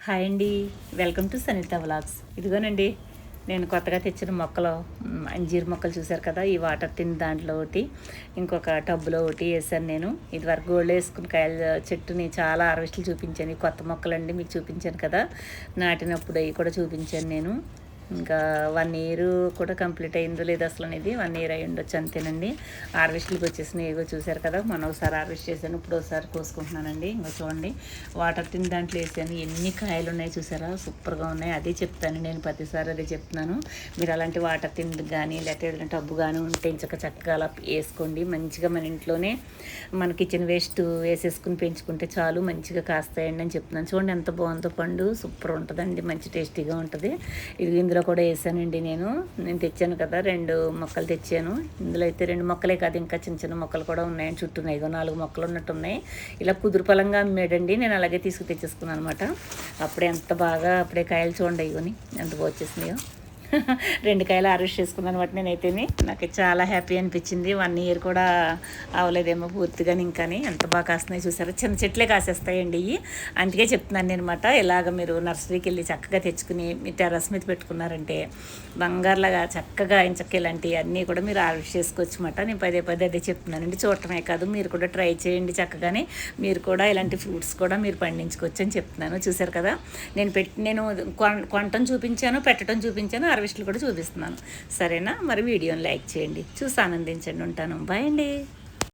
Hi అండి. Welcome to Sanitha vlogs. ఇదిగోనండి నేను కొత్తగా తెచ్చిన మొక్కలు, అంజీర్ మొక్కలు చూశారు కదా. ఈ వాటర్ టిన్ దాంట్లో ఒకటి, ఇంకొక టబ్బులో ఒకటి వేసాను. నేను ఇదివరకు గోల్డ్ వేసుకుని కాయల చెట్టుని చాలా హార్వెస్ట్లు చూపించాను. ఈ కొత్త మొక్కలండి మీకు చూపించాను కదా, నాటినప్పుడు అవి కూడా చూపించాను నేను. ఇంకా 1 ఇయర్ కూడా కంప్లీట్ అయిందో లేదు అసలు అనేది. 1 ఇయర్ అయి ఉండొచ్చు అంతేనండి. హార్వెస్ట్లకి వచ్చేసినాయి. ఏవో చూశారు కదా, మొన్న ఒకసారి హార్వెస్ట్ చేశాను, ఇప్పుడు ఒకసారి కోసుకుంటున్నానండి. ఇంకా చూడండి, వాటర్ టిన్ దాంట్లో వేసాను. ఎన్ని కాయలు ఉన్నాయి చూసారా, సూపర్గా ఉన్నాయి. అదే చెప్తాను నేను ప్రతిసారి, అదే చెప్తున్నాను. మీరు అలాంటి వాటర్ టిన్ కానీ లేకపోతే ఏదైనా టబ్బు కానీ ఉంటే చక్కగా అలా వేసుకోండి. మంచిగా మన ఇంట్లోనే మన కిచెన్ వేస్ట్ వేసేసుకుని పెంచుకుంటే చాలు, మంచిగా కాస్తాయండి అని చెప్తున్నాను. చూడండి ఎంత బాగుందో పండు, సూపర్ ఉంటుందండి, మంచి టేస్టీగా ఉంటుంది. ఇది ఇందులో కూడా వేసానండి. నేను తెచ్చాను కదా, 2 మొక్కలు తెచ్చాను. ఇందులో అయితే 2 మొక్కలే కాదు, ఇంకా చిన్న చిన్న మొక్కలు కూడా ఉన్నాయని చుట్టూ 4 మొక్కలు ఉన్నట్టు ఉన్నాయి. ఇలా కుదురు పలంగా అమ్మేడండి. నేను అలాగే తెచ్చుకున్నాను అనమాట. అప్పుడే ఎంత బాగా, అప్పుడే కాయలు చూడండి ఇవన్నీ ఎంత బాగా వచ్చేసినాయో. 2 కాయలు హార్వెస్ట్ చేసుకున్నాను అనమాట నేనైతేనే. నాకు చాలా హ్యాపీ అనిపించింది. 1 ఇయర్ కూడా అవలేదేమో పూర్తిగా ఇంకాని. ఎంత బాగా కాస్తున్నాయి చూసారా, చిన్న చెట్లే కాసేస్తాయండి ఇవి. అందుకే చెప్తున్నాను నేను అనమాట. ఇలాగ మీరు నర్సరీకి వెళ్ళి చక్కగా తెచ్చుకుని మీ టెర్రస్ మీద పెట్టుకున్నారంటే బంగారులాగా చక్కగా ఇలాంటివి అన్నీ కూడా మీరు హార్వెస్ట్ చేసుకోవచ్చు అనమాట. నేను పదే అదే చెప్తున్నానండి. చూడటమే కాదు, మీరు కూడా ట్రై చేయండి చక్కగానే. మీరు కూడా ఇలాంటి ఫ్రూట్స్ కూడా మీరు పండించుకోవచ్చు అని చెప్తున్నాను. చూసారు కదా, నేను కొనటం చూపించాను, పెట్టడం చూపించాను, హార్వెస్ట్లు కూడా చూపిస్తున్నాను. సరేనా, మరి వీడియోని లైక్ చేయండి, చూసి ఆనందించండి. ఉంటాను. బాయ్ అండి.